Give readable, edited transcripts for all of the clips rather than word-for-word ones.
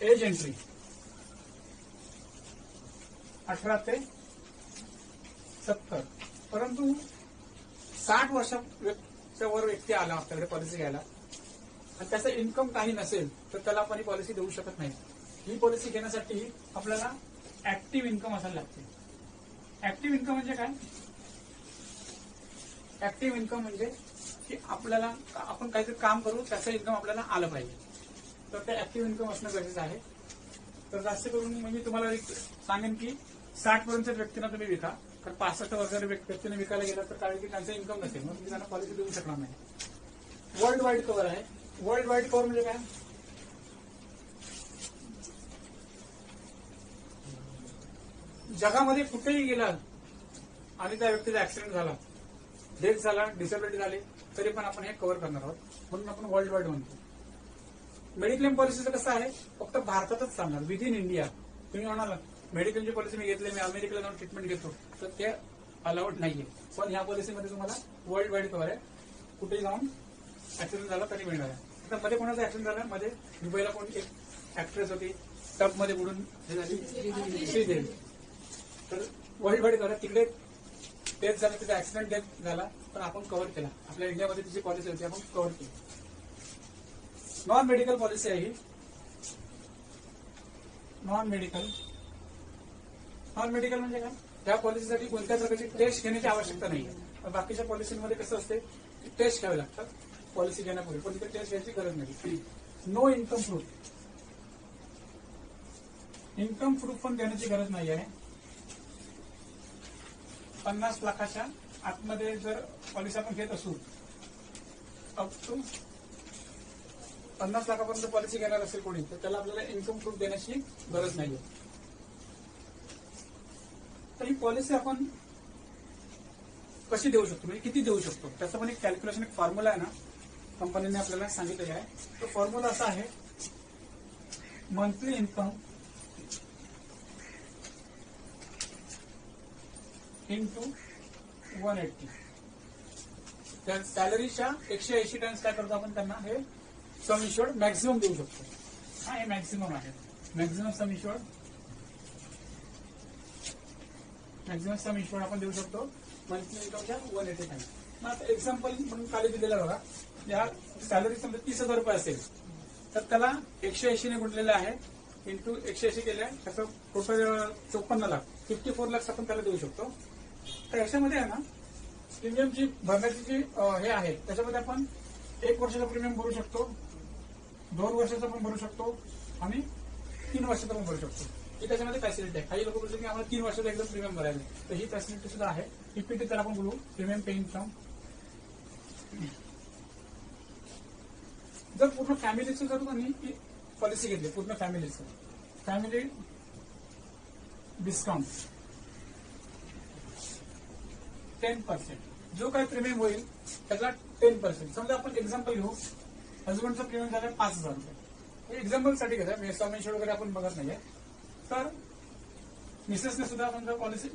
Age entry 18 ते 70, परंतु 60 वर्षाच्या वर व्यक्ती आला आपल्याकडे पॉलिसी घ्यायला आणि त्याचं इन्कम काही नसेल तर त्याला आपण ही पॉलिसी देऊ शकत नाही. ही पॉलिसी घेण्यासाठी आपल्याला ऍक्टिव्ह इन्कम असायला लागते. ऍक्टिव्ह इन्कम म्हणजे काय? ऍक्टिव्ह इन्कम म्हणजे की आपल्याला आपण काहीतरी काम करू त्याचं इन्कम आपल्याला आलं पाहिजे, तर ते ऍक्टिव्ह इन्कम असणं गरजेचं आहे. तर जास्त करून म्हणजे तुम्हाला एक सांगेन की 60 पर्यंतच्या व्यक्तींना तुम्ही विका, कारण 65 वर्षाच्या व्यक्तीने विकायला गेला तर काय की त्यांचं इन्कम नसेल, मग तुम्ही त्यांना पॉलिसी देऊ शकणार नाही. वर्ल्ड वाईड कव्हर आहे. वर्ल्ड वाईड कव्हर म्हणजे काय? जगामध्ये कुठेही गेला आणि त्या व्यक्तीचा ऍक्सिडेंट झाला, डेथ झाला, डिसेबिलिटी झाली, तरी पण आपण हे कव्हर करणार आहोत, म्हणून आपण वर्ल्ड वाईड म्हणतो. मेडिक्लेम पॉलिसीचं कसं आहे? फक्त भारतातच चालणार, विद इन इंडिया. तुम्ही म्हणाला मेडिक्लेमची पॉलिसी मी घेतली, मी अमेरिकेला जाऊन ट्रीटमेंट घेतो, तर ते अलाउड नाहीये. पण ह्या पॉलिसीमध्ये तुम्हाला वर्ल्ड वाईड कव्हर आहे. कुठेही जाऊन ऍक्सिडेंट झाला तरी मिळणार आहे. आता मध्ये कोणाचा ऍक्सिडेंट झाला, मध्ये मुंबईला कोण एक ऍक्ट्रेस होती, टबमध्ये बुडून हे झाली, श्रीदेवी. तर वर्ल्ड वाईड कव्हर तिकडे डेथ झाला, तिचा ऍक्सिडेंट डेथ झाला, पण आपण कव्हर केला. आपल्या इंडियामध्ये तिची पॉलिसी होती, आपण कव्हर केली. नॉन मेडिकल पॉलिसी आहे ही. नॉन मेडिकल म्हणजे काय? त्या पॉलिसीसाठी कोणत्या प्रकारची टेस्ट घेण्याची आवश्यकता नाही. बाकीच्या पॉलिसीमध्ये कसं असते, टेस्ट घ्यावे लागतात पॉलिसी घेण्यापूर्वी, पण तिथे टेस्ट घ्यायची गरज नाही. No income proof. Income proof पण देण्याची गरज नाही आहे. 50 लाखाच्या आतमध्ये जर पॉलिसी आपण घेत असू, अप टू 50 लाखापर्यंत पॉलिसी घेणार असेल कोणी, तर त्याला आपल्याला इन्कम प्रूफ देण्याची गरज नाहीये. तर ही पॉलिसी आपण कशी देऊ शकतो, म्हणजे किती देऊ शकतो, त्याचं पण एक कॅल्क्युलेशन, एक फॉर्म्युला आहे ना, कंपनीने आपल्याला सांगितलेला आहे. तो फॉर्म्युला असा आहे, मंथली इन्कम इंटू 180. त्या सॅलरीच्या 180 टाइम्स काय करतो आपण, त्यांना हे सम इश्युअर्ड मॅक्झिमम देऊ शकतो. हा, हे मॅक्झिमम आहे. मॅक्झिमम सम इश्युअर्ड आपण देऊ शकतो मंथली इन्कमच्या 180 टाइम्स. मग आता एक्झाम्पल म्हणून खाली दिलेला बघा, या सॅलरी समजा 30,000 रुपये असेल, तर त्याला 180 ने गुणलेलं आहे, इंटू 180 केले, त्याचं टोटल 54 लाख, 54 लाख आपण त्याला देऊ शकतो. तर याच्यामध्ये आहे ना, प्रीमियमची भरण्याची जी हे आहे, त्याच्यामध्ये आपण 1 वर्षाचा प्रीमियम भरू शकतो, 2 वर्षाचा पण भरू शकतो आणि 3 वर्षाचा पण भरू शकतो. ही त्याच्यामध्ये फॅसिलिटी आहे. काही लोक बोलतात की आम्हाला 3 वर्षाचा एकदम प्रीमियम भरायला, तर ही फॅसिलिटी सुद्धा आहे. इक्विटी त्याला आपण बोलू, प्रीमियम पेइंग फ्रॉम. जर पूर्ण फॅमिलीचं जर तुम्ही पॉलिसी घेतली, पूर्ण फॅमिलीचं, फॅमिली डिस्काउंट 10%, जो काही प्रीमियम होईल त्याला 10%. समजा आपण एक्झाम्पल घेऊ, हजबंडचं प्रीमियम झालं 5,000 रुपये. हे एक्झाम्पलसाठी घेतलं, म्हणजे सम इन्शुअर्ड वगैरे आपण बघत नाहीये. तर मिसेसने सुद्धा समजा पॉलिसी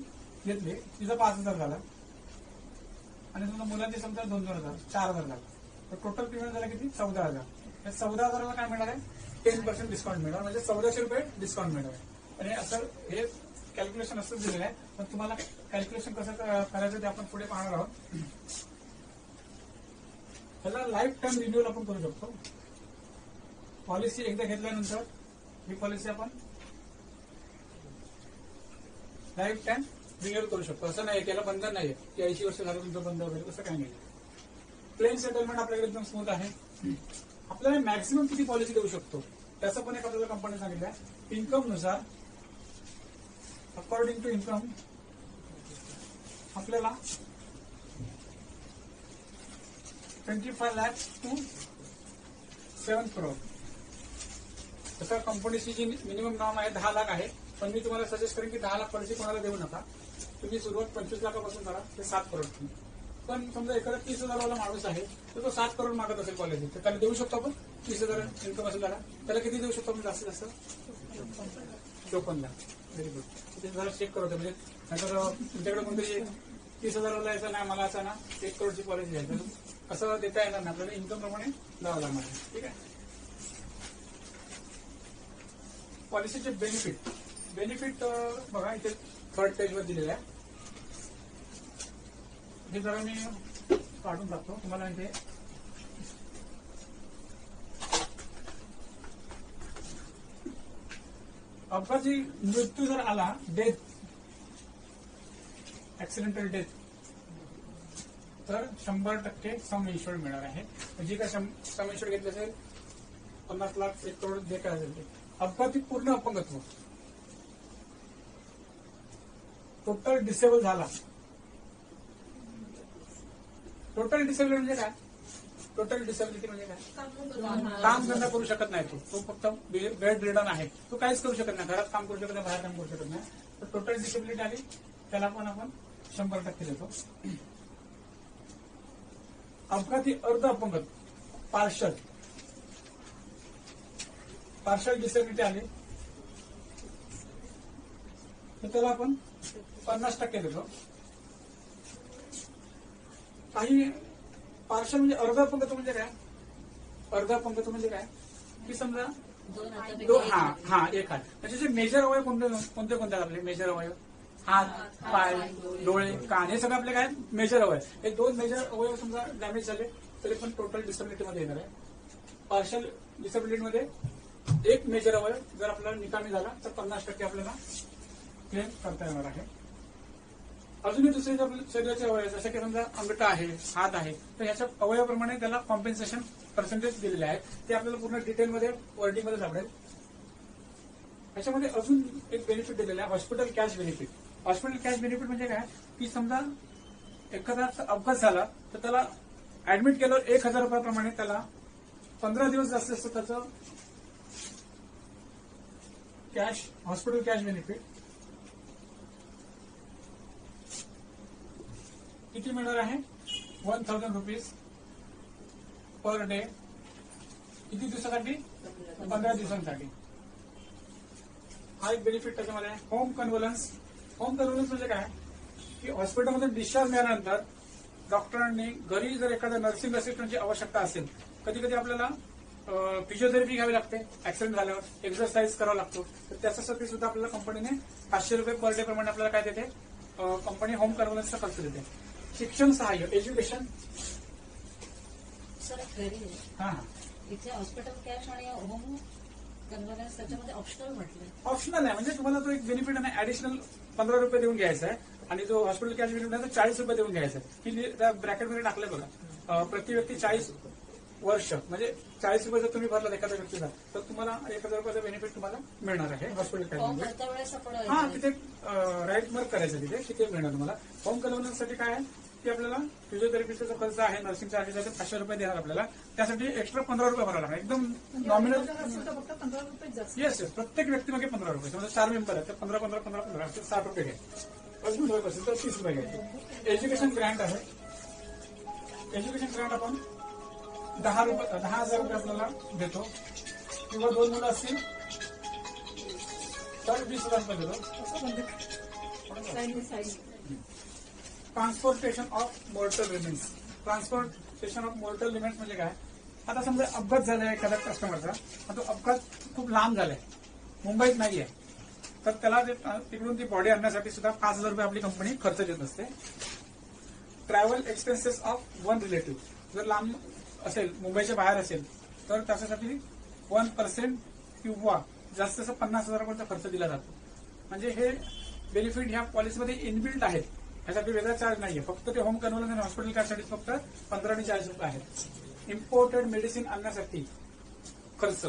घेतली, तिचा 5,000 झाला आणि समजा मुलांची समजा 2,000, 4,000 झाला, तर टोटल प्रीमियम झाला किती, 14,000. या 14,000ला काय मिळणार आहे, 10% डिस्काउंट मिळणार, म्हणजे 1,400 रुपये डिस्काउंट मिळणार आहे. आणि असं हे कॅल्क्युलेशन असं दिलेलं आहे, पण तुम्हाला कॅल्क्युलेशन कसं करायचं ते आपण पुढे पाहणार आहोत. त्याला लाईफ टाइम रिन्युअल आपण करू शकतो. पॉलिसी एकदा घेतल्यानंतर ही पॉलिसी आपण लाईफ टाइम रिन्युअल करू शकतो. असं नाही, त्याला बंधन नाही की 80 वर्ष झालं तुमचं बंद वगैरे, तसं काही नाही. क्लेम सेटलमेंट आपल्याकडे एकदम स्मूथ आहे. आपल्याला मॅक्सिमम किती पॉलिसी देऊ शकतो त्याचं पण एक आपल्याला कंपनी सांगितलं आहे. इन्कम नुसार, अकॉर्डिंग टू इन्कम, आपल्याला 25 लाख टू 7 करोड. तसं कंपनीची जी मिनिमम नॉर्म आहे 10 लाख आहे, पण मी तुम्हाला सजेस्ट करेन की 10 लाख पॉलिसी कोणाला देऊ नका. तुम्ही सुरुवात 25 लाखापासून करा, ते 7 करोड. पण समजा एखादा 30,000 वाला माणूस आहे, तर तो 7 करोड मागत असेल पॉलिसी, तर त्याला देऊ शकतो आपण. 30,000 इन्कम असेल त्याला, त्याला किती देऊ शकतो आपण जास्तीत जास्त, 54 लाख. Very good. ते जरा चेक करतो, म्हणजे नंतर तुमच्याकडे कोणतरी 30,000 वाला यायचा नाही, मला असं ना 1 करोडची पॉलिसी आहे, तर असं देता येणार नाही, आपल्याला इन्कम प्रमाणे द्यावं लागणार. ठीक आहे. पॉलिसीचे बेनिफिट बघा इथे थर्ड पेजवर दिलेलं आहे. हे जरा मी काढून टाकतो तुम्हाला. इथे अपघाती मृत्यू जर आला, डेथ, ऍक्सिडेंटल डेथ, तर 100% सम इन्शुर्ड मिळणार आहे. जी काय सम इन्शुर्ड घेतलं असेल 50 लाख 1 करोड जे काय असेल ते. अपघाती पूर्ण अपंगत्व, टोटल डिसेबल झाला. टोटल डिसेबिलिटी म्हणजे काय? टोटल डिसेबिलिटी म्हणजे काय? काम धंदा करू शकत नाही तो फक्त बेड रिडन आहे. तो काहीच करू शकत नाही, घरात काम करू शकत नाही, बाहेर काम करू शकत नाही. तर टोटल डिसेबिलिटी आली त्याला पण आपण 100% देतो. अपघाती अर्ध अपंगत, पार्शल डिसेबिलिटी आली तर त्याला आपण 50% देतो. काही पार्शल म्हणजे अर्ध अपंगत्व म्हणजे काय? अर्ध अपंगत्व म्हणजे काय की समजा एक हात, म्हणजे जे मेजर अवयव कोणते आपले मेजर अवयव? हात, पाय, डोळे, कान, हे सगळं आपले काय मेजर अवयव. हे 2 मेजर अवयव समजा डॅमेज झाले तरी पण टोटल डिसेबिलिटी मध्ये येणार आहे. पार्शल डिसेबिलिटी मध्ये एक मेजर अवयव जर आपल्याला निकामी झाला तर 50% आपल्याला क्लेम करता येणार आहे. अजूनही दुसरे शरीराचे अवयव जसे की समजा अंगठा आहे, हात आहे, तर ह्याच्या अवयवाप्रमाणे त्याला कॉम्पेन्सेशन पर्सेंटेज दिलेले आहे. ते आपल्याला पूर्ण डिटेलमध्ये वर्डिंगमध्ये सापडेल. ह्याच्यामध्ये अजून एक बेनिफिट दिलेला आहे, hospital cash benefit. Hospital cash benefit म्हणजे काय की समजा एखादा अपघात झाला तर त्याला ऍडमिट केल्यावर 1000 रुपयाप्रमाणे त्याला 15 दिवस जास्त त्याचं कॅश, हॉस्पिटल कॅश बेनिफिट किती मिळणार आहे? 1000 रुपीज पर डे. किती दिवसासाठी? 15 दिवसांसाठी. हा एक बेनिफिट त्याच्यामध्ये आहे. होम कन्व्हलन्स म्हणजे काय की हॉस्पिटलमध्ये डिस्चार्ज मिळाल्यानंतर डॉक्टरांनी घरी जर एखाद्या नर्सिंग असिस्टंटची आवश्यकता असेल, कधी कधी आपल्याला फिजिओथेरपी घ्यावी लागते, ऍक्सिडेंट झाल्यावर एक्सरसाइज करावा लागतो, तर त्याच्यासाठी सुद्धा आपल्याला कंपनीने 500 रुपये पर डे प्रमाणे आपल्याला काय देते? कंपनी होम कन्व्हलन्सचा खर्च देते. शिक्षण सहाय्य, एज्युकेशन. सर इथे हॉस्पिटल कॅश आणि होम कन्व्हलन्स त्याच्यामध्ये ऑप्शनल म्हटलं. ऑप्शनल आहे म्हणजे तुम्हाला तो एक बेनिफिट आहे, ऍडिशनल 15 रुपये देऊन घ्यायचा आहे. आणि जो हॉस्पिटल कॅश बेनिफिट आहे तो 40 रुपये देऊन घ्यायचा आहे. की त्या ब्रॅकेटमध्ये टाकलं बघा, प्रति व्यक्ती 40 वर्ष म्हणजे 40 रुपये जर तुम्ही भरला एखाद्या व्यक्तीला तर तुम्हाला 1000 रुपयाचा बेनिफिट तुम्हाला मिळणार आहे हॉस्पिटल कॅश. हा, तिथे राईट मार्क करायचं तिथे किती मिळणार तुम्हाला. होम कन्व्हलन्ससाठी काय आहे की आपल्याला फिजिओथेरपीचा जो खर्च आहे, नर्सिंग चार्जेस आहे, 500 रुपये देणार आपल्याला. त्यासाठी एक्स्ट्रा 15 रुपये भरायला लागणार. एकदम नॉमिनल. येस, प्रत्येक व्यक्तीमागे 15 रुपये. समजा 4 मेंबर आहेत तर 15 15 15 15 60 रुपये घ्या. अजून असेल तर 30 रुपये घ्यायचे. एज्युकेशन ग्रँट आहे. एज्युकेशन ग्रँट आपण 10,000 रुपये आपल्याला देतो, किंवा 2 मुलं असतील तर 20,000 रुपये देतो. Transportation of mortar remains. Transportation of mortar remains म्हणजे काय? आता समजा अपघात झालाय एखाद्या कस्टमरचा, तो अपघात खूप लांब झालाय, मुंबईत नाहीये, तर त्याला तिकडून ती बॉडी आणण्यासाठी सुद्धा 5,000 रुपये आपली कंपनी खर्च देत असते. Travel expenses of one relative, जर लांब असेल, मुंबईच्या बाहेर असेल, तर त्याच्यासाठी 1% किंवा जास्त 50,000 रुपयांचा खर्च दिला जातो. म्हणजे हे बेनिफिट ह्या पॉलिसीमध्ये इनबिल्ट आहेत, ह्यासाठी वेगळा चार्ज नाहीये. फक्त ते होम कन्व्हलन्स आणि हॉस्पिटल कॅशसाठी फक्त 15 आणि 40 रुपये आहेत. इम्पोर्टेड मेडिसिन आणण्यासाठी खर्च,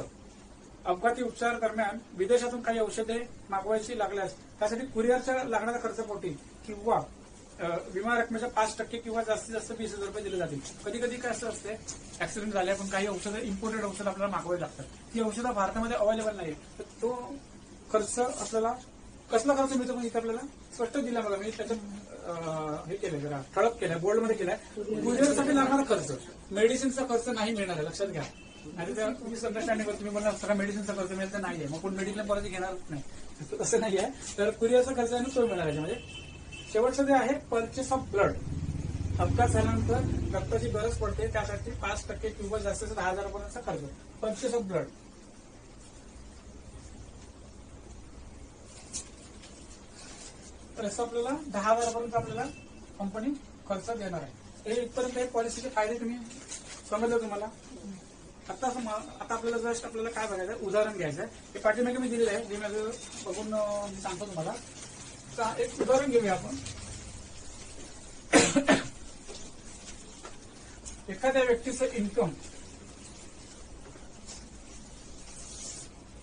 अपघाती उपचार दरम्यान विदेशातून काही औषधे मागवायची लागल्यास त्यासाठी कुरिअरच्या लागणारा खर्च पोटी किंवा विमा रकमेच्या 5% किंवा जास्तीत जास्त 20,000 रुपये दिले जातील. कधी कधी काय असं असते, ऍक्सिडेंट झाले पण काही औषधं, इम्पोर्टेड औषधं आपल्याला मागवावी लागतात, ती औषधं भारतामध्ये अवेलेबल नाही, तर तो खर्च आपल्याला कसला खर्च मिळतो पण इथे आपल्याला स्पष्ट दिला बघा. मी त्याच्यात हे केलंय, जरा ठळक केलंय, बोर्डमध्ये केलंय. कुरिअरसाठी लागणारा खर्च, मेडिसिनचा खर्च नाही मिळणार आहे, लक्षात घ्या. आणि मिसअंडरस्टँडिंग तुम्ही बोलणार सगळा मेडिसिनचा खर्च मिळत नाहीये, मग कोण मेडिक्लेम पॉलिसी घेणारच नाही, तसं नाहीये. तर कुरिअरचा खर्च आहे तो मिळणार याच्यामध्ये. शेवटचं जे आहे परचेस ऑफ ब्लड, अपघात झाल्यानंतर रक्ताची गरज पडते, त्यासाठी 5% किंवा जास्तीत 10,000 रुपयांचा खर्च. परचेस ऑफ ब्लड तर असं आपल्याला 10,000 आपल्याला कंपनी खर्च देणार आहे. हे इथपर्यंत हे पॉलिसीचे फायदे तुम्ही समजलं तुम्हाला. आता आपल्याला जस्ट आपल्याला काय बघायचं, उदाहरण घ्यायचं आहे. हे पाठीमागे मी दिलेलं आहे, जे माझं बघून मी सांगतो तुम्हाला. तर एक उदाहरण घेऊया आपण. एखाद्या व्यक्तीचं इन्कम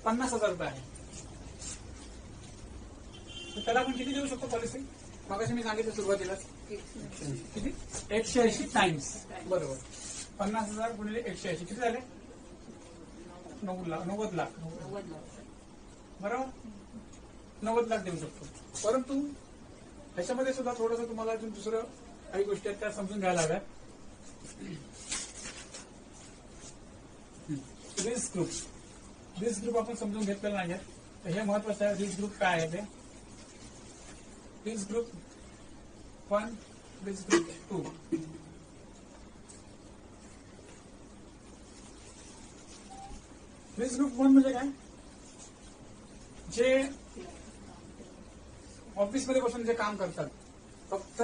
50,000 रुपये आहे, तर त्याला आपण किती देऊ शकतो पॉलिसी? मगाशी मी सांगितलं सुरुवातीलाच किती, 180 टाइम्स. बरोबर, 50,000 गुणिले 180 किती झाले? 90 लाख. बरोबर, 90 लाख देऊ शकतो. परंतु ह्याच्यामध्ये सुद्धा थोडंसं तुम्हाला अजून दुसरं काही गोष्टी आहेत त्या समजून घ्यायला हव्यात. रिस्क ग्रुप आपण समजून घेतलेला नाही. तर हे महत्वाचं आहे. रिस्क ग्रुप काय आहे ते? Risk group 1, risk group 2. Risk group 1 म्हणजे काय? जे ऑफिसमध्ये बसून जे काम करतात, फक्त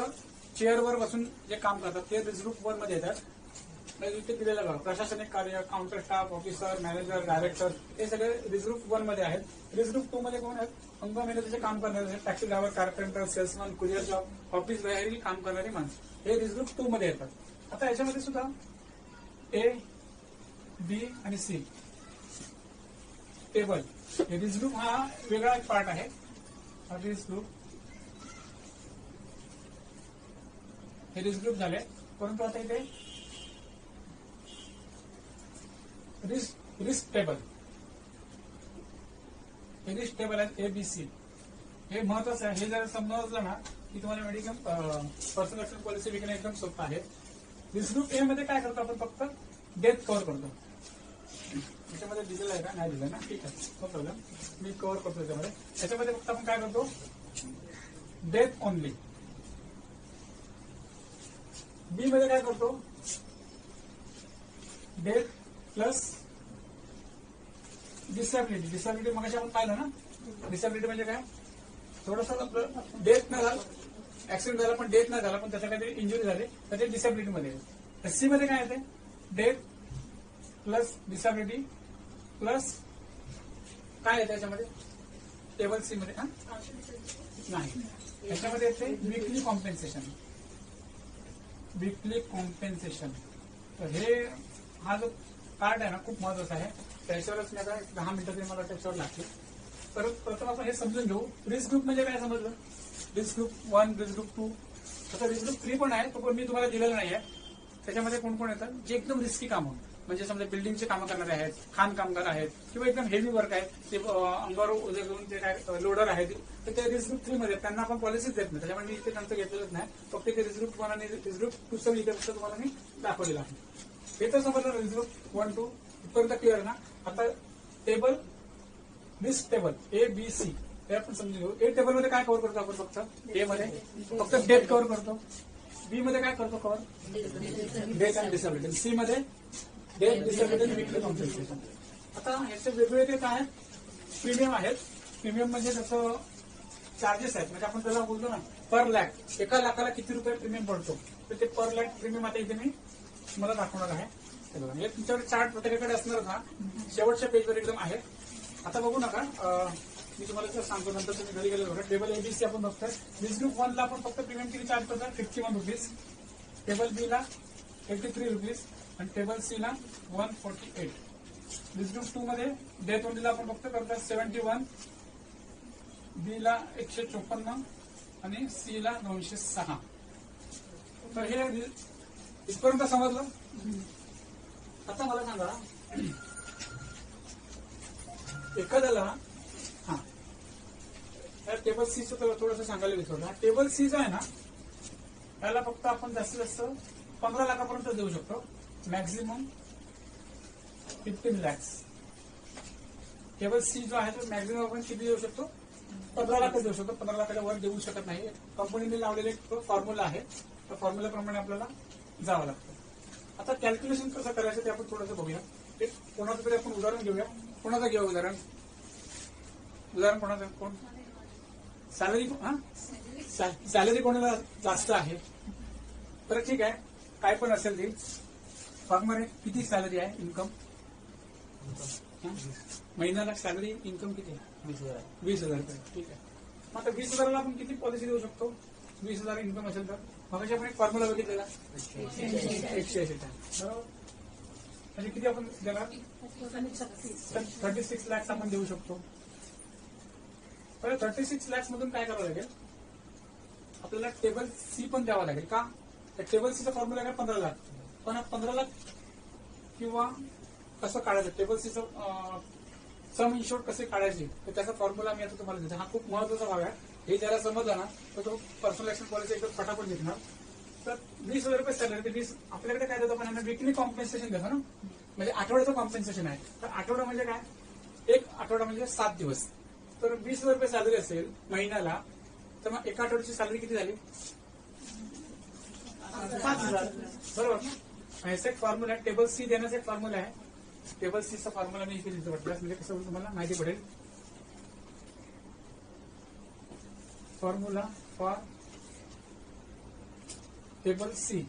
चेअरवर बसून जे काम करतात ते रिस्क ग्रुप 1 मध्ये येतात. इथे दिलेलं बघा, प्रशासनिक कार्य, counter staff, officer, manager, director, हे सगळे रिस्क ग्रुप 1 मध्ये आहेत. रिस्क ग्रुप 2 मध्ये कोण आहेत? अंग मेहनतीचे काम करणारे, taxi driver, carpenter, salesman, courier job, office बाहेरील काम करणारी माणसं, हे रिस्क ग्रुप 2 मध्ये येतात. आता याच्यामध्ये सुद्धा ए, बी आणि सी टेबल, हे रिस्क ग्रुप हा वेगळा एक पार्ट आहे. रिस्क ग्रुप हे रिस्क ग्रुप झाले. परंतु आता इथे रिस्क टेबल, हे रिस्क टेबल आहेत ABC. हे महत्वाचं आहे. हे जर समजलं ना की तुम्हाला मेडिकल पर्सनल ऍक्सिडेंट पॉलिसी विकणं एकदम सोपं आहे. रिस्क ग्रुप ए मध्ये काय करतो आपण? फक्त डेथ कव्हर करतो. त्याच्यामध्ये दिलेलं आहे का? नाही दिलं ना, ठीक आहे, नो प्रॉब्लेम, मी कव्हर करतो त्याच्यामध्ये. त्याच्यामध्ये फक्त आपण काय करतो? Death only. बी मध्ये काय करतो? डेथ प्लस डिसॅबिलिटी मगाशी आपण पाहिलं ना. डिसॅबिलिटी म्हणजे काय? थोडंसं आपलं डेथ नाही झालं, ऍक्सिडेंट झाला पण डेथ नाही झाला, पण त्याच्या काहीतरी इंजुरी झाली, तर ते डिसॅबिलिटी मध्ये येते. सी मध्ये काय येते? डेथ प्लस डिसॅबिलिटी प्लस काय आहे त्याच्यामध्ये? टेबल सी मध्ये नाही, त्याच्यामध्ये येते वीकली कॉम्पेन्सेशन. तर हे हा जो पार्ट आहे ना, खूप महत्वाचा आहे. त्याच्यावरच मी आता 10 मिनिटं तरी मला त्याच्यावर लागते. तर प्रथम आपण हे समजून घेऊ. रिस्क ग्रुप म्हणजे काय समजलं? रिस्क ग्रुप 1, रिस्क ग्रुप 2, तसं रिस्क ग्रुप 3 पण आहे, तो पण मी तुम्हाला दिलेला नाही आहे. त्याच्यामध्ये कोण कोण येतात? जे एकदम रिस्की कामं, म्हणजे समजा बिल्डिंगचे कामं करणारे आहेत, खाण कामगार आहेत, किंवा एकदम हेवी वर्क आहे, ते अंगावर उद्या घेऊन ते काय लोडर आहेत, तर ते रिस्क ग्रुप 3 मध्ये त्यांना आपण पॉलिसीच देत नाही. त्याच्यामुळे मी इथे त्यांचं घेतलेलंच नाही. फक्त ते रिस्क ग्रुप 1 आणि रिस्क ग्रुप 2 इथे फक्त तुम्हाला मी दाखवलेलं आहे. हे तर समजलं रिस्क ग्रुप 1, 2 इथपर्यंत क्लिअर ना. आता टेबल, रिस्क टेबल ABC हे आपण समजून घेऊ. ए टेबल मध्ये काय कव्हर करतो आपण? फक्त ए मध्ये फक्त डेथ कव्हर करतो. बी मध्ये काय करतो cover? Death and disability. C मध्ये डेथ, डिसॅबिलिटी आणि वीकली कॉम्पेन्सेशन. आता याचे वेगवेगळे काय आहेत? प्रीमियम आहेत. प्रीमियम म्हणजे त्याचं चार्जेस आहेत, म्हणजे आपण त्याला बोलतो ना पर लॅक, 1 लाखाला किती रुपये प्रीमियम पडतो, तर ते पर लॅक प्रीमियम आता इथे मी मला दाखवणार आहे. हे तुमच्याकडे चार्ट प्रत्येकाकडे असणार ना, शेवटच्या पेजवर एकदम आहे. आता बघू नका, मी तुम्हाला जर सांगतो, नंतर तुम्ही घरी गेले बघा. टेबल ABC आपण बघतोय. रिस्क ग्रुप 1 ला आपण फक्त प्रीमियम किती चार्ज करतात? 51 रुपीज. टेबल B ला 83 रुपीज आणि टेबल C ला 148. रिस्क ग्रुप 2 मध्ये डेथ ओनलीला आपण फक्त करतात 71, B ला 154 आणि C ला 206. तर हे इथपर्यंत समजलं. आता मला सांगा, एखाद्याला टेबल सी चं थोडंसं सांगायला विचारलं. टेबल सी जो आहे ना, त्याला फक्त आपण जास्तीत जास्त 15 लाखापर्यंत देऊ शकतो. मॅक्झिमम 15 लॅक्स. टेबल सी जो आहे तो मॅक्झिमम आपण किती देऊ शकतो? 15 लाख देऊ शकतो. 15 लाखाच्या वर देऊ शकत नाही. कंपनीने लावलेले एक फॉर्म्युला आहे, त्या फॉर्म्युल्याप्रमाणे आपल्याला जावं लागतं. आता कॅल्क्युलेशन कसं करायचं ते आपण थोडंसं बघूया. एक कोणाचं तरी आपण उदाहरण घेऊया. कोणाचं घेऊ उदाहरण? कोणाचं? कोण? सॅलरी कोणाला जास्त आहे तर ठीक आहे, काय पण असेल ते फॉर्ममध्ये किती सॅलरी आहे, इन्कम महिन्याला सॅलरी इन्कम किती आहे? 20,000 रुपये. ठीक आहे. मग आता 20,000ला आपण किती पॉलिसी देऊ शकतो? 20,000 इन्कम असेल तर मग आपण एक फॉर्म्युला बघितलेला 180 बरोबर. म्हणजे किती आपण देणार? 36 लाख आपण देऊ शकतो. तर 36 लाख मधून काय करावं लागेल? आपल्याला टेबल सी पण द्यावा लागेल. का? तर टेबल सीचा फॉर्म्युला आहे 15 लाख. पण 15 लाख किंवा कसं काढायचं टेबल सीचं सम इन्शोर्ड कसे काढायचे तर त्याचा फॉर्म्युला मी आता तुम्हाला देतो. हा खूप महत्वाचा भाग आहे. हे ज्याला समजलं ना तर तो पर्सनल ऍक्शन पॉलिसी एकदम फटाफट घेणार. तर 20,000 रुपये सॅलरी ते 20 आपल्याकडे काय देतो आपण विकली कॉम्पेन्सेशन देतो ना, म्हणजे आठवड्याचं कॉम्पेन्सेशन आहे. तर आठवडा म्हणजे काय? एक आठवडा म्हणजे 7 दिवस. तर 20,000 रुपये सॅलरी असेल महिन्याला तर मग एका आठवड्याची सॅलरी किती झाली? 5,000 बरोबर ना. याचा एक फॉर्म्युला आहे, टेबल सी देण्याचा एक फॉर्म्युला आहे. टेबल सीचा फॉर्म्युला मी इथे लिहितो वाटल्यास, म्हणजे कसं तुम्हाला माहिती पडेल. Formula for table C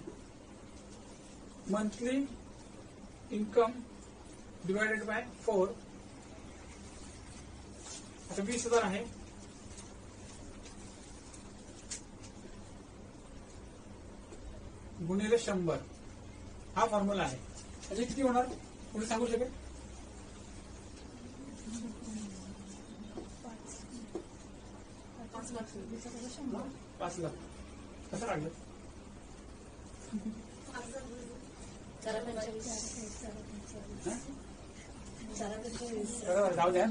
monthly income divided by 4. आता 20,000 आहे, गुणिले 100 हा फॉर्म्युला आहे. म्हणजे किती होणार कोणी सांगू शकेल? 5 लाख. कसं काढलं? जाऊ द्या,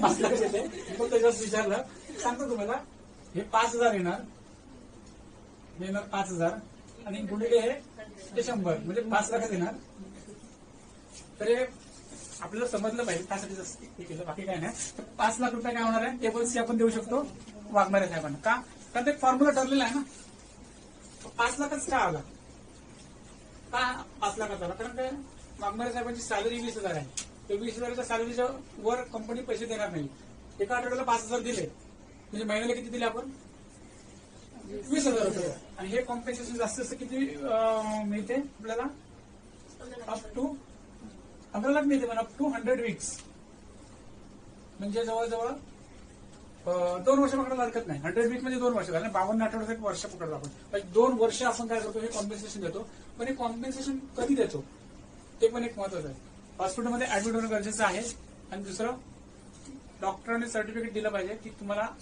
5 लाख येते. फक्त त्याच्यावर विचारलं सांगतो तुम्हाला. हे 5,000 येणार 5,000 आणि गुणिले हे 100 म्हणजे 5 लाख येणार. तर हे आपल्याला समजलं पाहिजे त्यासाठी हे केलं, बाकी काय नाही. 5 लाख रुपये काय होणार आहे? टेबल सी आपण देऊ शकतो वाघमारे साहेबांना. का? कारण ते फॉर्म्युला ठरलेला आहे ना. 5 लाखच का आला? का 5 लाखाचा आला? कारण काय वाघमारे साहेबांची सॅलरी 20,000 आहे. तर 20,000च्या सॅलरीच्या वर कंपनी पैसे देणार नाही. एका आठवड्याला 5,000 दिले म्हणजे महिन्याला किती दिले आपण? 20,000 रुपये. आणि हे कॉम्पेन्सेशन जास्त किती मिळते आपल्याला? अप टू 15 लाख मिळते. पण अप टू 100 वीक्स म्हणजे जवळजवळ 2 वर्ष पकडायला हरकत नाही. 100 वीक म्हणजे 2 वर्ष झाले. 52 आठवड्याचं 1 वर्ष पकडतो आपण. म्हणजे 2 वर्ष आपण काय करतो? हे कॉम्पेन्सेशन देतो. पण हे कॉम्पेन्सेशन कधी देतो ते पण एक महत्वाचं आहे. हॉस्पिटलमध्ये ऍडमिट होणं गरजेचं आहे. आणि दुसरं डॉक्टरांनी सर्टिफिकेट दिलं पाहिजे की तुम्हाला